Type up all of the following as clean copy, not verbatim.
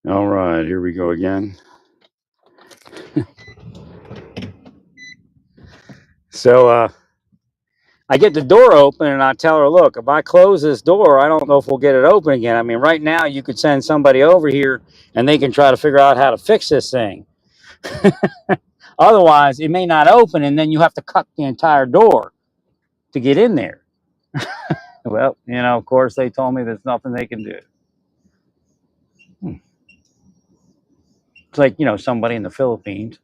All right, here we go again. So I get the door open and I tell her, look, if I close this door, I don't know if we'll get it open again. I mean, right now you could send somebody over here and they can try to figure out how to fix this thing. Otherwise, it may not open and then you have to cut the entire door to get in there. Well, of course, they told me there's nothing they can do. It's like, somebody in the Philippines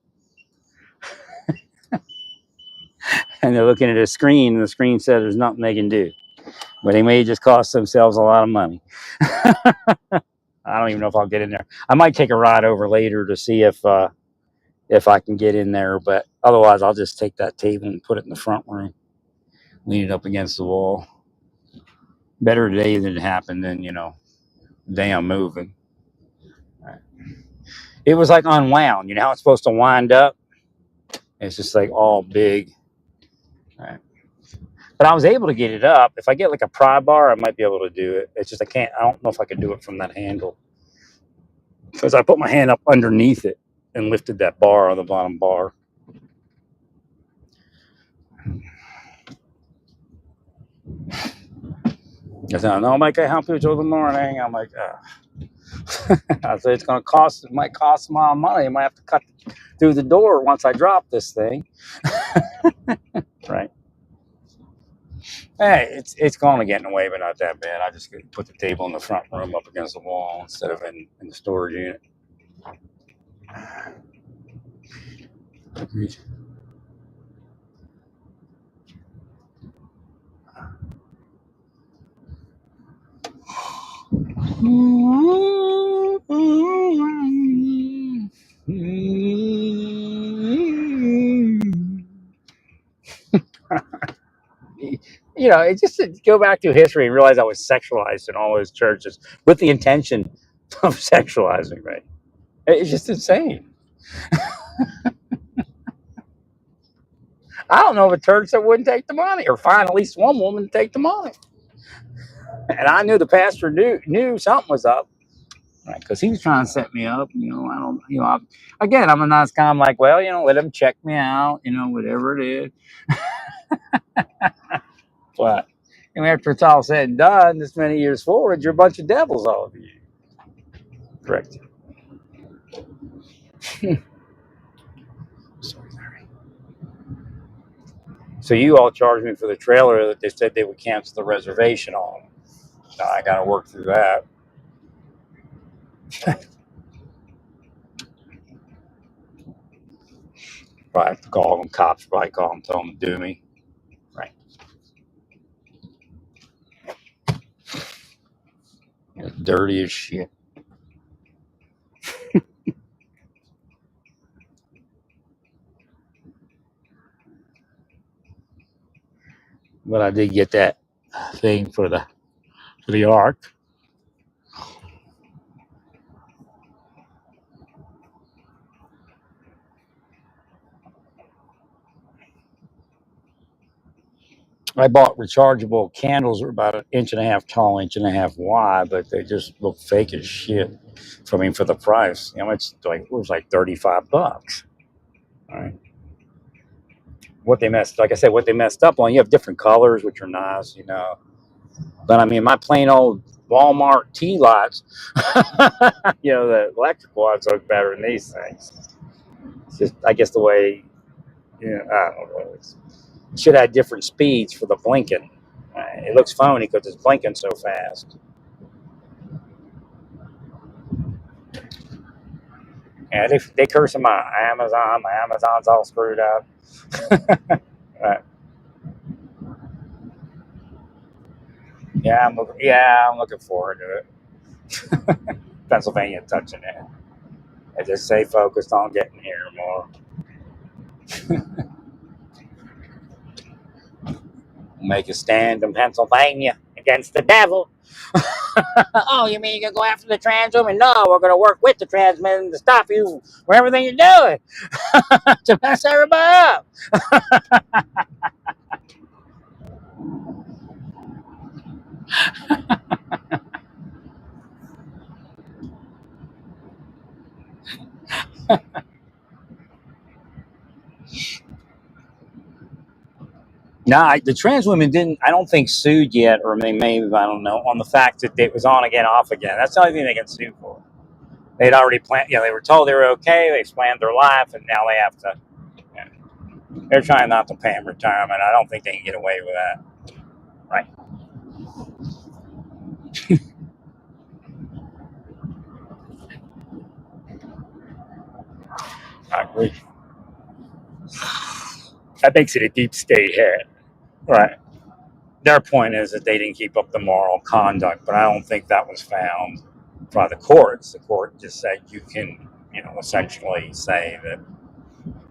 and they're looking at a screen and the screen says there's nothing they can do. But they may just cost themselves a lot of money. I don't even know if I'll get in there. I might take a ride over later to see if I can get in there, but otherwise I'll just take that table and put it in the front room, lean it up against the wall. Better today than it happened than the day I'm moving. It was like unwound. You know how it's supposed to wind up? It's just like all big. Right. But I was able to get it up. If I get like a pry bar, I might be able to do it. It's just I can't. I don't know if I could do it from that handle because I put my hand up underneath it and lifted that bar on the bottom bar. I said, "No, Mike, I help you till the morning." I'm like, I said, it's going to cost. It might cost a lot of money. I might have to cut through the door once I drop this thing. Right. Hey, it's going to get in the way, but not that bad. I just put the table in the front room up against the wall instead of in the storage unit. Agreed. It's just to go back to history and realize I was sexualized in all those churches with the intention of sexualizing, right? It's just insane. I don't know of a church that wouldn't take the money or find at least one woman to take the money. And I knew the pastor knew something was up, right? Because he was trying to set me up. I don't. Again, I'm a nice guy. I'm like, well, let him check me out. Whatever it is. But after it's all said and done, this many years forward, you're a bunch of devils, all of you. Correct. Sorry, Larry. So you all charged me for the trailer that they said they would cancel the reservation on. Now I got to work through that. Probably have to call them. Cops probably call them, tell them to do me. Right. Dirty as shit. But I did get that thing for the ark. I bought rechargeable candles. They're about an inch and a half tall, inch and a half wide, but they just look fake as shit. For the price, it's like it was like $35. All right. Like I said, what they messed up on. You have different colors, which are nice. But I mean, my plain old Walmart tea lights, the electric ones look better than these things. It's just, I guess, the way, I don't know. It should have different speeds for the blinking. It looks phony because it's blinking so fast. Yeah, they cursing my Amazon. My Amazon's all screwed up. Right. I'm looking forward to it. Pennsylvania touching it. I just stay focused on getting here more. Make a stand in Pennsylvania against the devil. Oh, you mean you can go after the trans woman? No, we're going to work with the trans men to stop you from everything you're doing to mess everybody up. Nah, the trans women didn't. I don't think sued yet, or they may have. I don't know on the fact that it was on again, off again. That's the only thing they can sue for. They'd already planned. They were told they were okay. They planned their life, and now they have to. You know, they're trying not to pay them retirement. I don't think they can get away with that. Right. I agree. That makes it a deep state hit. Right. Their point is that they didn't keep up the moral conduct, but I don't think that was found by the courts. The court just said you can, essentially say that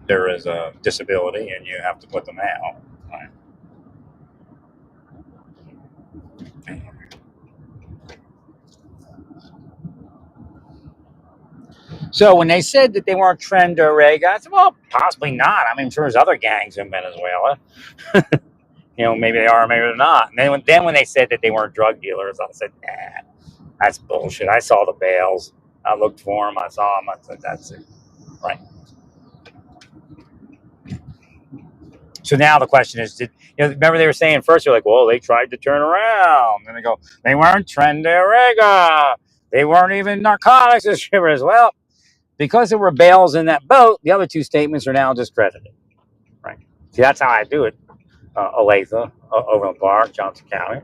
there is a disability and you have to put them out. Right. So when they said that they weren't trend or reg, I said, well, possibly not. I mean, I'm sure there's other gangs in Venezuela. Maybe they are, maybe they're not. And then when they said that they weren't drug dealers, I said, nah, that's bullshit. I saw the bales. I looked for them. I saw them. I said, that's it. Right. So now the question is, remember they were saying first, they're like, well, they tried to turn around. And they go, they weren't trend or rega. They weren't even narcotics distributors. Well, because there were bales in that boat, the other two statements are now discredited. Right. See, that's how I do it. Olathe, over the bar, Johnson County.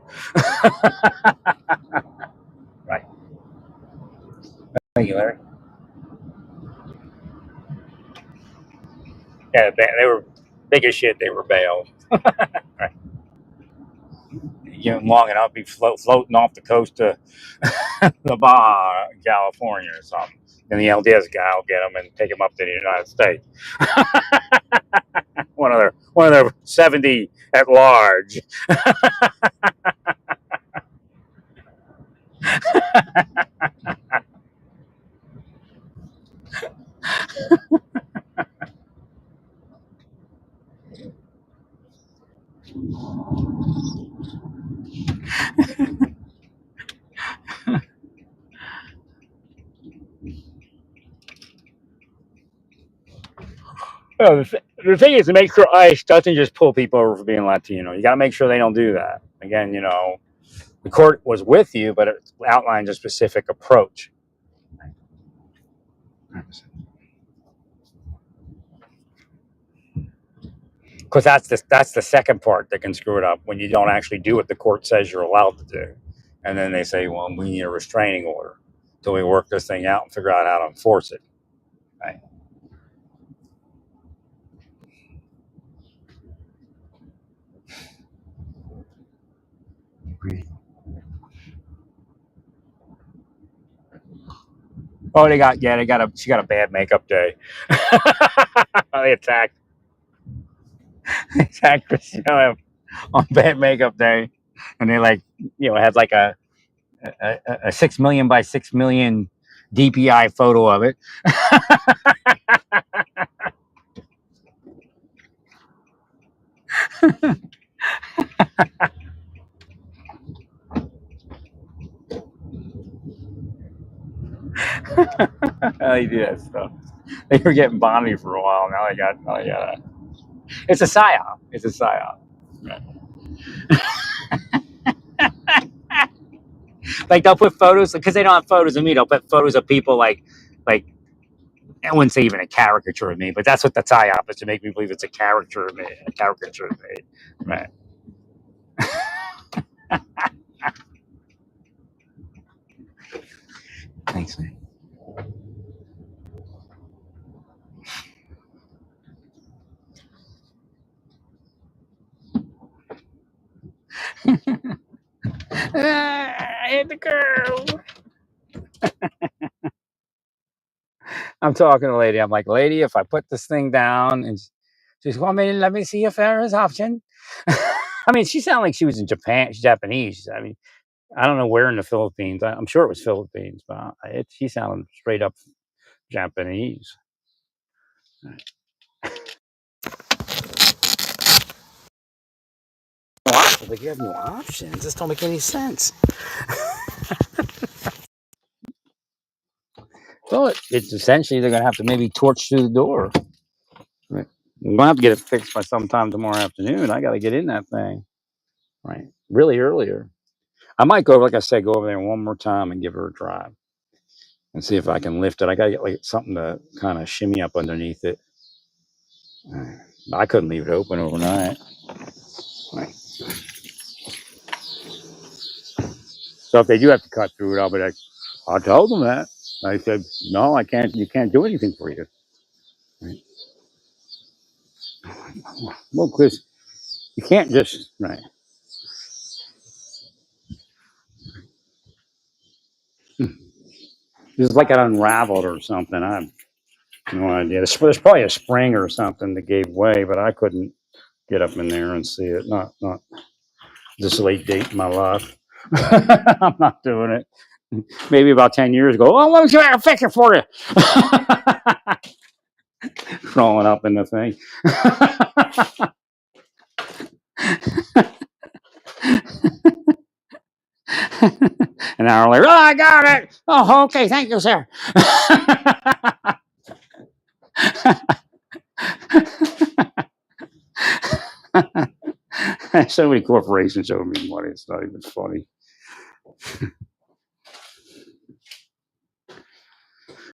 Right. Thank you, Larry. Yeah, they were big as shit. They were bales. Right. Give them long enough, be floating off the coast of the Baja, California, or something. And the LDS guy will get them and take them up to the United States. One of their 70 at large. Well, the thing is to make sure ICE doesn't just pull people over for being Latino. You got to make sure they don't do that. Again, the court was with you, but it outlined a specific approach. Because that's the second part that can screw it up when you don't actually do what the court says you're allowed to do, and then they say, "Well, we need a restraining order until we work this thing out and figure out how to enforce it." Right? Oh, she got a bad makeup day. They attacked Christina on bad makeup day, and they had like a 6 million by 6 million DPI photo of it. They do that stuff. They were getting Bonnie for a while. Now they got. It's a psyop. It's a psyop. Right. Like they'll put photos because they don't have photos of me. They'll put photos of people like I wouldn't say even a caricature of me, but that's what the psyop is to make me believe it's a caricature of me. A caricature of me. Right. Thanks, man. I hit the curve. I'm talking to a lady. I'm like, lady, if I put this thing down, and she's, well, let me see if there is option. I mean, she sounded like she was in Japan. She's Japanese. I mean, I don't know where in the Philippines. I'm sure it was Philippines, but she sounded straight up Japanese. Like, you have no options. This don't make any sense. So it's essentially they're gonna have to maybe torch through the door. Right. I'm gonna have to get it fixed by sometime tomorrow afternoon. I got to get in that thing right really earlier. I might go, like I said, go over there one more time and give her a drive and see if I can lift it. I got to get like something to kind of shimmy up underneath it. I couldn't leave it open overnight. Right. So if they do have to cut through it, I'll be like, I told them that. I said, no, I can't. You can't do anything for you. Right. Well, because you can't just right. It's like it unraveled or something. I have no idea. There's probably a spring or something that gave way, but I couldn't get up in there and see it. Not this late date in my life. I'm not doing it. Maybe about 10 years ago. Oh, let me see if I can fix it for you. Crawling up in the thing. An hour later, oh, I got it. Oh, okay, thank you, sir. So many corporations owe me money. It's not even funny.